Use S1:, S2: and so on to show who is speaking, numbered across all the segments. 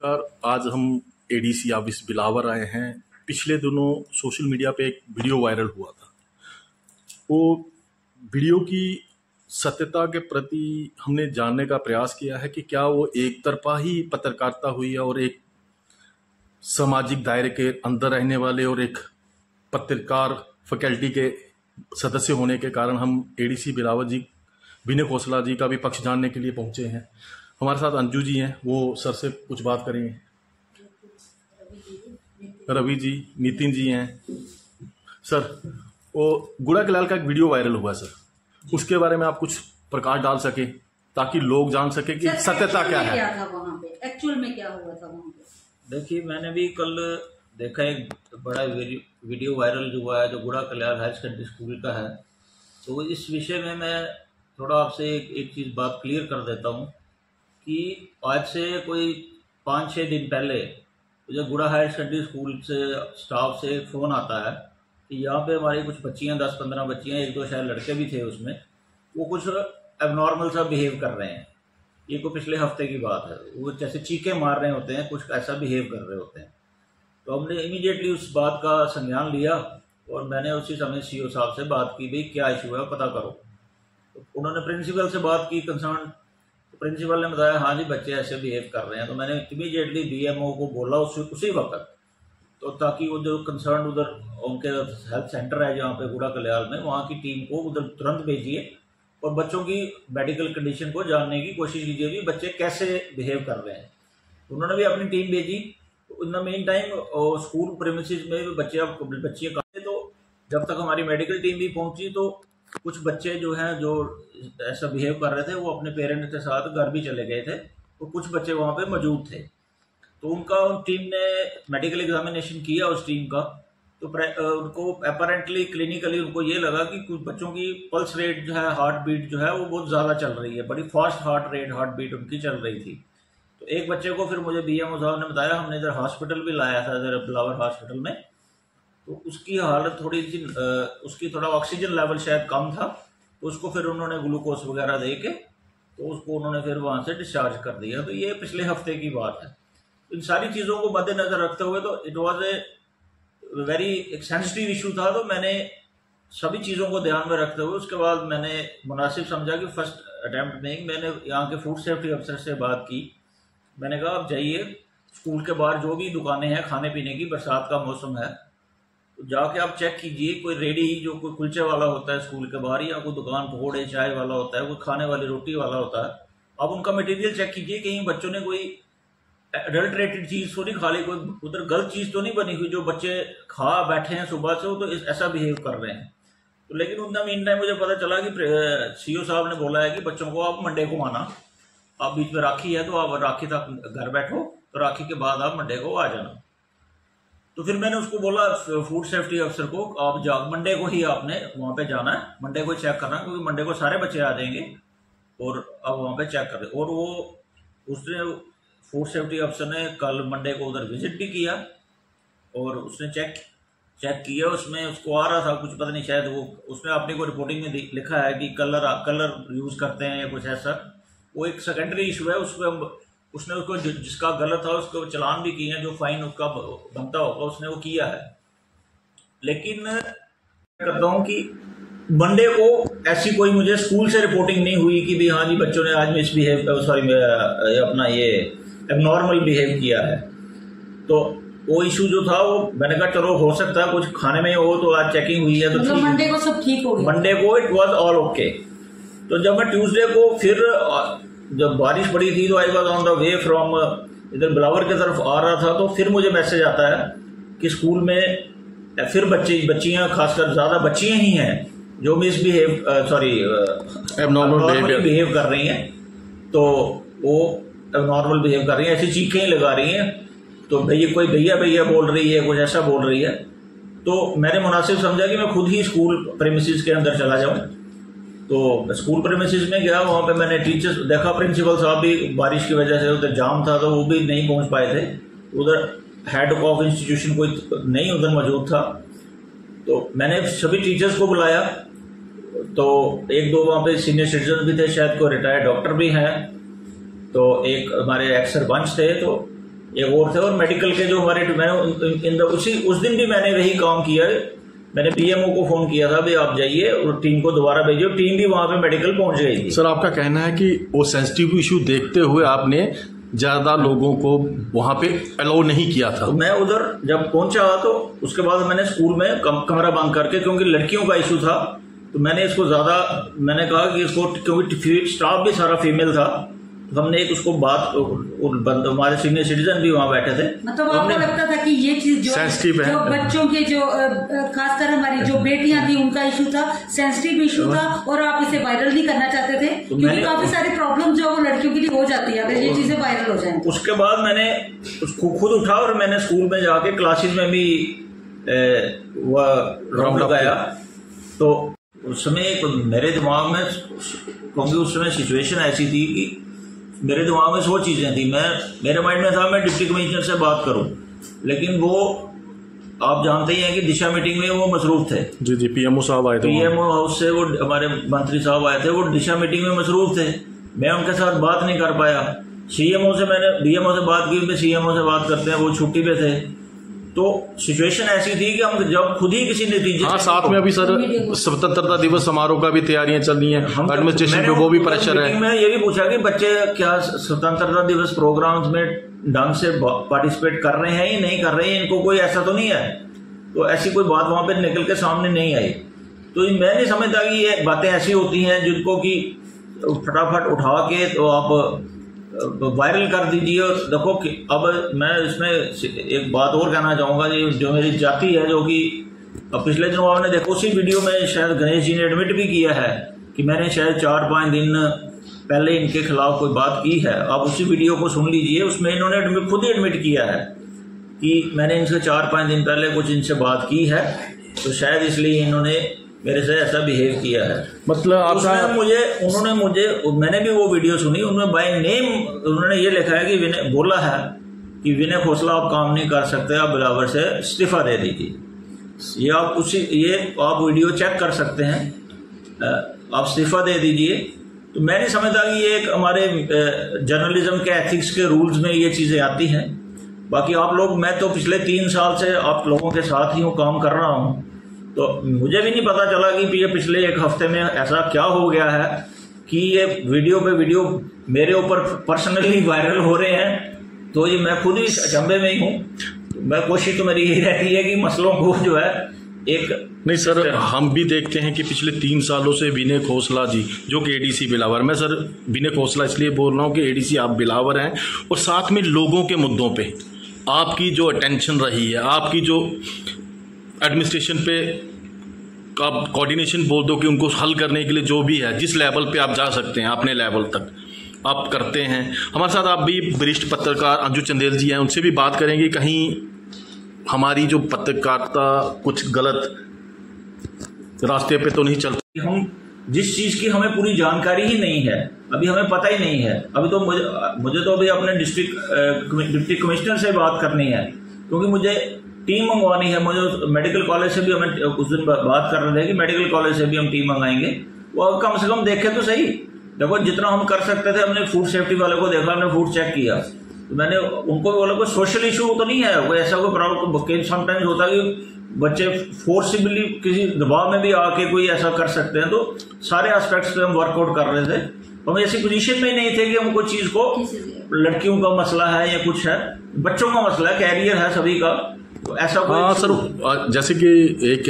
S1: यार आज हम एडीसी ऑफिस बिलावर आए हैं। पिछले दिनों सोशल मीडिया पे एक वीडियो वायरल हुआ था। वो वीडियो की सत्यता के प्रति हमने जानने का प्रयास किया है कि क्या वो एक तरफा ही पत्रकारिता हुई है और एक सामाजिक दायरे के अंदर रहने वाले और एक पत्रकार फैकल्टी के सदस्य होने के कारण हम एडीसी बिलावर जी विनय खोसला जी का भी पक्ष जानने के लिए पहुंचे हैं। हमारे साथ अंजू जी हैं, वो सर से कुछ बात करेंगे। रवि जी, नितिन जी हैं। सर, वो गुड़ा के लाल का एक वीडियो वायरल हुआ सर, उसके बारे में आप कुछ प्रकाश डाल सके ताकि लोग जान सके कि सत्यता क्या है।
S2: क्या था वहाँ पे, एक्चुअल में क्या हुआ था वहाँ पे?
S3: देखिए, मैंने भी कल देखा एक बड़ा वीडियो वायरल जो हुआ है जो गुड़ा कल्याण हायर सेकेंडरी स्कूल का है। तो इस विषय में मैं थोड़ा आपसे एक चीज़ बात क्लियर कर देता हूँ कि आज से कोई 5-6 दिन पहले मुझे गुड़ा हायर सेकेंडरी स्कूल से स्टाफ से फ़ोन आता है कि यहाँ पे हमारी कुछ बच्चियाँ 10-15 बच्चियाँ, 1-2 शायद लड़के भी थे उसमें, वो कुछ एबनॉर्मल सा बिहेव कर रहे हैं। ये को पिछले हफ्ते की बात है। वो जैसे चीखे मार रहे होते हैं, कुछ ऐसा बिहेव कर रहे होते हैं। तो हमने इमीडिएटली उस बात का संज्ञान लिया और मैंने उसी समय सीओ साहब से बात की, भाई क्या इशू है पता करो। तो उन्होंने प्रिंसिपल से बात की कंसर्न। तो प्रिंसिपल ने बताया हाँ जी बच्चे ऐसे बिहेव कर रहे हैं। तो मैंने इमीडिएटली बीएमओ को बोला उसी वक्त, तो ताकि वो जो कंसर्न उधर उनके हेल्थ सेंटर है जहाँ पे गुड़ा कल्याण में, वहाँ की टीम को उधर तुरंत भेजिए और बच्चों की मेडिकल कंडीशन को जानने की कोशिश कीजिए कि बच्चे कैसे बिहेव कर रहे हैं। उन्होंने भी अपनी टीम भेजी। तो in the main time school premises में बच्चियाँ काफी, तो जब तक हमारी मेडिकल टीम भी पहुंची तो कुछ बच्चे जो हैं जो ऐसा बिहेव कर रहे थे वो अपने पेरेंट्स के साथ घर भी चले गए थे। तो कुछ बच्चे वहाँ पे मौजूद थे। तो उनका उन टीम ने मेडिकल एग्जामिनेशन किया उस टीम का। तो उनको अपेरेंटली क्लिनिकली उनको ये लगा कि कुछ बच्चों की पल्स रेट जो है, हार्ट बीट जो है वो बहुत ज़्यादा चल रही है, बड़ी फास्ट हार्ट बीट उनकी चल रही थी। तो एक बच्चे को फिर मुझे बीएमओ साहब ने बताया, हमने इधर हॉस्पिटल भी लाया था, इधर बिलावर हॉस्पिटल में। तो उसकी हालत थोड़ी सी उसकी थोड़ा ऑक्सीजन लेवल शायद कम था। तो उसको फिर उन्होंने ग्लूकोज वगैरह दे के तो उसको उन्होंने फिर वहाँ से डिस्चार्ज कर दिया। तो ये पिछले हफ्ते की बात है। इन सारी चीज़ों को मद्देनजर रखते हुए तो इट वॉज ए वेरी एक सेंसिटिव इशू था। तो मैंने सभी चीज़ों को ध्यान में रखते हुए उसके बाद मैंने मुनासिब समझा कि फर्स्ट अटैम्प्ट में मैंने यहाँ के फूड सेफ्टी अफसर से बात की। मैंने कहा आप जाइए स्कूल के बाहर जो भी दुकानें हैं खाने पीने की, बरसात का मौसम है, तो जाके आप चेक कीजिए कोई रेडी जो कोई कुलचे वाला होता है स्कूल के बाहर, या कोई दुकान पकौड़े चाय वाला होता है, कोई खाने वाली रोटी वाला होता है, आप उनका मटेरियल चेक कीजिए कहीं बच्चों ने कोई एडल्ट्रेटेड चीज़ तो नहीं खा ली, कोई उधर गलत चीज़ तो नहीं बनी हुई जो बच्चे खा बैठे हैं सुबह से, वो तो ऐसा बिहेव कर रहे हैं। तो लेकिन उतना मीन टाइम मुझे पता चला कि सीओ साहब ने बोला है कि बच्चों को आप मंडे को आना, आप बीच में राखी है तो आप राखी तक घर बैठो, तो राखी के बाद आप मंडे को आ जाना। तो फिर मैंने उसको बोला फूड सेफ्टी अफसर को, आप मंडे को ही आपने वहाँ पे जाना है, मंडे को चेक करना, क्योंकि मंडे को सारे बच्चे आ जाएंगे और आप वहाँ पे चेक कर दे। और वो उसने फूड सेफ्टी अफसर ने कल मंडे को उधर विजिट भी किया और उसने चेक किया। उसमें उसको आ रहा था कुछ, पता नहीं शायद वो उसने अपनी को रिपोर्टिंग में लिखा है कि कलर यूज़ करते हैं या कुछ ऐसा। वो एक सेकेंडरी इशू है, उसने उसको जिसका गलत था उसको चलान भी किए हैं, जो फाइन उसका बनता होगा उसने वो किया है। लेकिन करता हूँ कि मंडे को ऐसी कोई मुझे स्कूल से रिपोर्टिंग नहीं हुई कि भी हाँ जी बच्चों ने आज अपना ये एबनॉर्मल बिहेव किया है। तो वो इशू जो था वो मैंने कहा चलो हो सकता है कुछ खाने में हो, तो आज चेकिंग हुई है तो
S2: मतलब मंडे को सब ठीक हो गया,
S3: मंडे को इट वाज ऑल ओके। तो जब मैं ट्यूसडे को फिर जब बारिश पड़ी थी तो I was on the way from इधर बिलावर की तरफ आ रहा था, तो फिर मुझे मैसेज आता है कि स्कूल में फिर बच्चियां खासकर ज़्यादा बच्चियां ही हैं जो एबनॉर्मल बिहेव कर रही हैं। तो वो एबनॉर्मल बिहेव कर रही हैं, ऐसी चीखें लगा रही हैं, तो कोई भैया बोल रही है, कुछ ऐसा बोल रही है। तो मैंने मुनासिब समझा कि मैं खुद ही स्कूल प्रेमिसेस के अंदर चला जाऊं। तो स्कूल प्रेमिसेस में गया, वहाँ पे मैंने टीचर्स देखा, प्रिंसिपल साहब भी बारिश की वजह से उधर जाम था तो वो भी नहीं पहुँच पाए थे, उधर हेड ऑफ इंस्टीट्यूशन कोई नहीं उधर मौजूद था। तो मैंने सभी टीचर्स को बुलाया, तो 1-2 वहाँ पे सीनियर सिटीजन भी थे, शायद कोई रिटायर्ड डॉक्टर भी हैं, तो एक हमारे एक्स सरपंच थे। तो एक और थे, और मेडिकल के जो हमारे मैंने उस दिन भी मैंने वही काम किया। मैंने पीएमओ को फोन किया था भाई आप जाइए और टीम को दोबारा भेजिए, टीम भी वहां पे मेडिकल पहुंच गई थी।
S1: सर आपका कहना है कि वो सेंसिटिव इशू देखते हुए आपने ज्यादा लोगों को वहां पे अलाउ नहीं किया था?
S3: तो मैं उधर जब पहुंचा तो उसके बाद मैंने स्कूल में कमरा बंद करके, क्योंकि लड़कियों का इशू था, तो मैंने इसको ज्यादा मैंने कहा कि इसको, क्योंकि स्टाफ भी सारा फीमेल था, तो हमने एक उसको बात, हमारे सीनियर सिटीजन भी वहां बैठे थे,
S2: मतलब आपको लगता था कि ये चीज जो बच्चों के जो खासकर हमारी जो बेटियां थी उनका इशू था, सेंसिटिव इशू था, और आप इसे वायरल नहीं करना चाहते थे, क्योंकि काफी सारी प्रॉब्लम जो वो लड़कियों के लिए हो जाती है अगर ये चीजें वायरल हो जाए।
S3: उसके बाद मैंने उसको खुद उठा और मैंने स्कूल में जाके क्लासेस में भी राउंड लगाया। तो उस समय मेरे दिमाग में, क्योंकि उस समय सिचुएशन ऐसी थी कि मेरे दिमाग में 100 चीजें थी, मेरे माइंड में था मैं डिप्टी कमिश्नर से बात करूं, लेकिन वो आप जानते ही हैं कि दिशा मीटिंग में वो मसरूफ थे।
S1: जी जी, पीएमओ साहब आए थे,
S3: पीएमओ हाउस से वो हमारे मंत्री साहब आए थे, वो दिशा मीटिंग में मसरूफ थे, मैं उनके साथ बात नहीं कर पाया। सीएमओ से मैंने डीएमओ से बात की, सीएमओ से बात करते हैं, वो छुट्टी पे थे। तो सिचुएशन ऐसी थी कि हम जब खुद ही किसी नतीजे,
S1: हाँ साथ में अभी सर स्वतंत्रता दिवस समारोह का भी तैयारियां चल रही हैं, एडमिनिस्ट्रेशन पे वो भी प्रेशर है।
S3: मैं ये भी पूछा कि बच्चे क्या स्वतंत्रता दिवस प्रोग्राम्स में ढंग से पार्टिसिपेट कर रहे हैं या नहीं कर रहे हैं, इनको कोई ऐसा तो नहीं है। तो ऐसी कोई बात वहां पे निकल के सामने नहीं आई। तो मैं नहीं समझता कि ये बातें ऐसी होती हैं जिनको कि फटाफट उठा के तो आप वायरल कर दीजिए। और देखो कि अब मैं इसमें एक बात और कहना चाहूंगा, ये जो मेरी जाति है, जो कि अब पिछले दिनों आपने देखो उसी वीडियो में शायद गणेश जी ने एडमिट भी किया है कि मैंने शायद 4-5 दिन पहले इनके खिलाफ कोई बात की है। आप उसी वीडियो को सुन लीजिए, उसमें इन्होंने खुद ही एडमिट किया है कि मैंने इनसे 4-5 दिन पहले कुछ इनसे बात की है, तो शायद इसलिए इन्होंने मेरे से ऐसा बिहेव किया है।
S1: मतलब
S3: उन्होंने मुझे मैंने भी वो वीडियो सुनी, उन्होंने बाय नेम उन्होंने ये लिखा है कि विनय बोला है कि विनय खोसला आप काम नहीं कर सकते, आप बिलावर से इस्तीफा दे दीजिए। ये आप वीडियो चेक कर सकते हैं, आप इस्तीफा दे दीजिए। तो मैं नहीं समझता कि ये एक हमारे जर्नलिज्म के एथिक्स के रूल्स में ये चीजें आती हैं। बाकी आप लोग, मैं तो पिछले 3 साल से आप लोगों के साथ ही हूँ, काम कर रहा हूँ, तो मुझे भी नहीं पता चला कि ये पिछले 1 हफ्ते में ऐसा क्या हो गया है कि ये वीडियो पे वीडियो मेरे ऊपर पर्सनली वायरल हो रहे हैं। तो ये मैं खुद ही अचंभे में ही हूँ। मैं कोशिश तो मेरी यही रहती है कि मसलों को जो है एक
S1: नहीं सर, हम भी देखते हैं कि पिछले 3 सालों से विनय खोसला जी जो कि एडीसी बिलावर, मैं सर विनय खोसला इसलिए बोल रहा हूँ कि एडीसी आप बिलावर हैं, और साथ में लोगों के मुद्दों पे आपकी जो अटेंशन रही है, आपकी जो एडमिनिस्ट्रेशन पे आप कोऑर्डिनेशन बोल दो कि उनको हल करने के लिए जो भी है, जिस लेवल पे आप जा सकते हैं अपने लेवल तक आप करते हैं। हमारे साथ आप भी वरिष्ठ पत्रकार अंजू चंदेल जी हैं, उनसे भी बात करेंगे कहीं हमारी जो पत्रकारिता कुछ गलत रास्ते पे तो नहीं चलती।
S3: हम जिस चीज की हमें पूरी जानकारी ही नहीं है, अभी हमें पता ही नहीं है, अभी तो मुझे तो अभी अपने डिप्टी कमिश्नर से बात करनी है, क्योंकि मुझे टीम मंगवानी है। मुझे मेडिकल कॉलेज से भी हमें उस दिन बात कर रहे थे कि मेडिकल कॉलेज से भी हम टीम मंगाएंगे। वो कम से कम देखे तो सही, देखो जितना हम कर सकते थे हमने फूड सेफ्टी वाले को देखा, हमने फूड चेक किया, तो मैंने उनको बोला कोई सोशल इशू तो नहीं है, कोई ऐसा कोई प्रॉब्लम समटाइम्स होता है कि बच्चे फोर्सिबली किसी दबाव में भी आके कोई ऐसा कर सकते हैं। तो सारे एस्पेक्ट्स पे हम वर्कआउट कर रहे थे, हम ऐसी पोजीशन में ही नहीं थे कि हम कोई चीज को, लड़कियों का मसला है या कुछ है, बच्चों का मसला है, कैरियर है सभी का, तो ऐसा कोई।
S1: हाँ सर, जैसे कि एक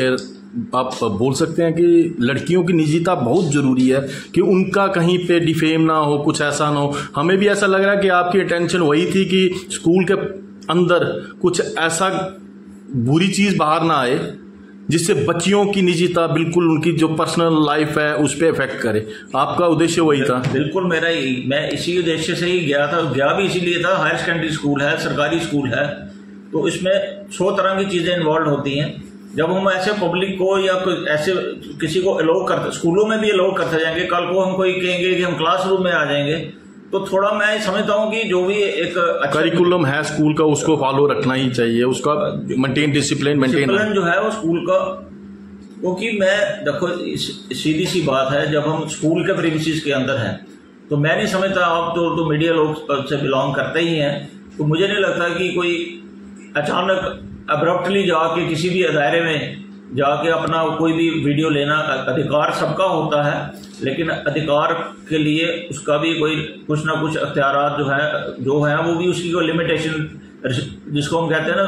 S1: आप बोल सकते हैं कि लड़कियों की निजता बहुत जरूरी है कि उनका कहीं पे डिफेम ना हो, कुछ ऐसा ना हो। हमें भी ऐसा लग रहा है कि आपकी अटेंशन वही थी कि स्कूल के अंदर कुछ ऐसा बुरी चीज बाहर ना आए जिससे बच्चियों की निजता, बिल्कुल उनकी जो पर्सनल लाइफ है उस पर इफेक्ट करे। आपका उद्देश्य वही था?
S3: बिल्कुल मेरा ही, मैं इसी उद्देश्य से ही गया था, गया भी इसीलिए था। हायर सेकेंडरी स्कूल है, सरकारी स्कूल है, तो इसमें 100 तरह की चीजें इन्वॉल्व होती हैं। जब हम ऐसे पब्लिक को या ऐसे किसी को अलाउ करते, स्कूलों में भी अलाउ करते जाएंगे, कल को हम कोई कहेंगे कि हम क्लासरूम में आ जाएंगे, तो थोड़ा मैं समझता हूँ कि जो भी एक
S1: करिकुलम है स्कूल का उसको फॉलो रखना ही चाहिए, उसका मेंटेन डिसिप्लिन
S3: जो है वो स्कूल का। क्योंकि मैं देखो सीधी सी बात है, जब हम स्कूल के प्रीमिसेस के अंदर हैं तो मैं नहीं समझता, आप तो मीडिया लोग से बिलोंग करते ही हैं, तो मुझे नहीं लगता कि कोई अचानक अब्रप्टली जाके किसी भी दायरे में जाके अपना कोई भी वीडियो लेना, अधिकार सबका होता है, लेकिन अधिकार के लिए उसका भी कोई कुछ ना कुछ अख्तियारात जो है वो भी उसकी कोई लिमिटेशन, जिसको हम कहते हैं ना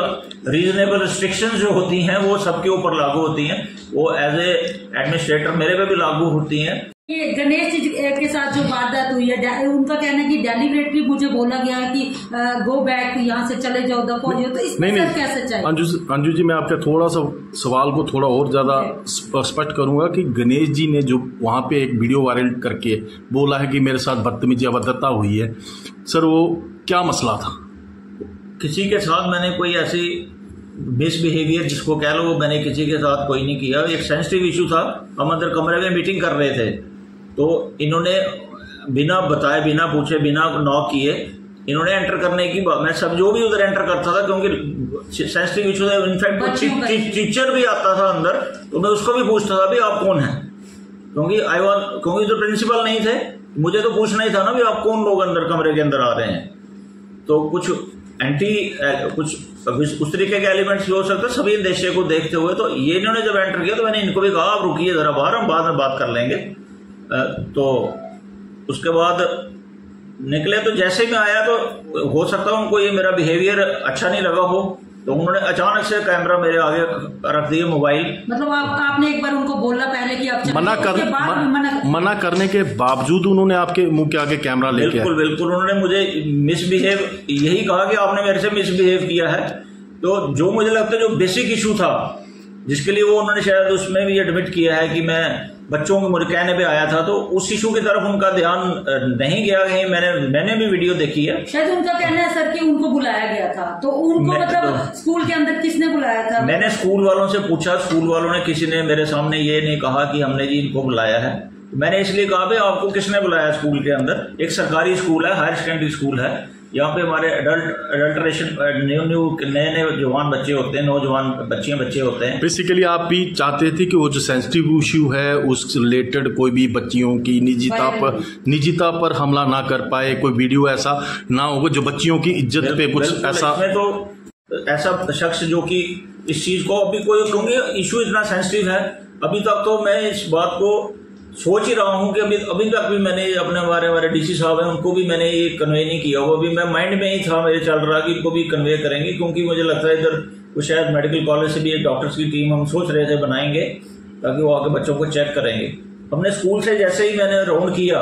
S3: रीजनेबल रिस्ट्रिक्शंस जो होती हैं वो सबके ऊपर लागू होती हैं। वो एज ए एडमिनिस्ट्रेटर मेरे पे भी लागू होती हैं।
S2: ये गणेश जी के साथ जो वारदात हुई है, उनका कहना है कि डेलीबरेटली मुझे बोला गया है कि गो बैक, यहाँ से चले जाओ, दफा हो जाओ, तो इसमें क्या सच्चाई?
S1: अंजू जी, मैं आपका थोड़ा सा सवाल को थोड़ा और ज्यादा स्पष्ट करूंगा कि गणेश जी ने जो वहां पे एक वीडियो वायरल करके बोला है कि मेरे साथ बदतमीजी अभद्रता हुई है, सर वो क्या मसला था?
S3: किसी के साथ मैंने कोई ऐसी मिसबिहेवियर जिसको कह लो, वो मैंने किसी के साथ कोई नहीं किया। एक सेंसिटिव इशू था, हम अंदर कमरे में मीटिंग कर रहे थे, तो इन्होंने बिना बताए, बिना पूछे, बिना नॉक किए इन्होंने एंटर करने की बात, मैं सब जो भी उधर एंटर करता था, क्योंकि सेंसिटिव इशू था, इनफैक्ट टीचर भी आता था अंदर, तो मैं उसको भी पूछता था भी आप कौन हैं, क्योंकि तो प्रिंसिपल नहीं थे, मुझे तो पूछना ही था ना भी आप कौन लोग अंदर कमरे के अंदर आ रहे हैं। तो कुछ कुछ उस तरीके के एलिमेंट्स भी हो सकते हैं सभी देशे को देखते हुए। तो ये इन्होंने जब एंटर किया तो मैंने इनको भी कहा आप रुकिए जरा बाहर, हम बाद में बात कर लेंगे। तो उसके बाद निकले, तो जैसे ही मैं आया तो हो सकता है उनको ये मेरा बिहेवियर अच्छा नहीं लगा हो, तो उन्होंने अचानक से कैमरा मेरे आगे रख दिया, मोबाइल।
S2: मतलब आपने एक बार उनको बोला पहले कि आप
S1: मना करने के बावजूद उन्होंने आपके मुंह के आगे कैमरा लेके?
S3: बिल्कुल उन्होंने मुझे मिसबिहेव यही कहा कि आपने मेरे से मिसबिहेव किया है। तो जो मुझे लगता है जो बेसिक इशू था, जिसके लिए वो उन्होंने शायद उसमें भी एडमिट किया है कि मैं बच्चों के मुझे कहने पे आया था, तो उस इशू की तरफ उनका ध्यान नहीं गया कहीं। मैंने भी वीडियो देखी है।
S2: शायद उनका कहना है सर कि उनको बुलाया गया था, तो उनको मतलब स्कूल के अंदर किसने बुलाया था?
S3: मैंने स्कूल वालों से पूछा, स्कूल वालों ने किसी ने मेरे सामने ये नहीं कहा कि हमने जी इनको बुलाया है। मैंने इसलिए कहा भाई आपको किसने बुलाया स्कूल के अंदर? एक सरकारी स्कूल है, हायर सेकेंडरी स्कूल है, यहाँ पे हमारे अडल्ट्रेशन नए जवान बच्चे होते हैं, नौजवान बच्चे होते हैं।
S1: बेसिकली आप भी चाहते थे कि वो जो सेंसिटिव इशू है उस रिलेटेड कोई भी बच्चियों की निजता पर हमला ना कर पाए, कोई वीडियो ऐसा ना होगा जो बच्चियों की इज्जत पे कुछ ऐसा।
S3: तो ऐसा शख्स जो कि इस चीज को अभी कोई, क्योंकि इशू इतना सेंसिटिव है, अभी तक तो मैं इस बात को सोच ही रहा हूं कि अभी तक भी मैंने अपने हमारे डीसी साहब हैं उनको भी मैंने ये कन्वे नहीं किया। वो भी मैं माइंड में ही था, मेरे चल रहा कि इनको भी कन्वे करेंगे, क्योंकि मुझे लगता है इधर कुछ शायद मेडिकल कॉलेज से भी एक डॉक्टर्स की टीम हम सोच रहे थे बनाएंगे, ताकि वो आके बच्चों को चेक करेंगे। हमने स्कूल से जैसे ही मैंने राउंड किया,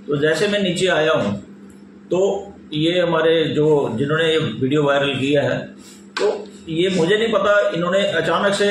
S3: तो जैसे मैं नीचे आया हूँ, तो ये हमारे जिन्होंने ये वीडियो वायरल किया है, तो ये मुझे नहीं पता, इन्होंने अचानक से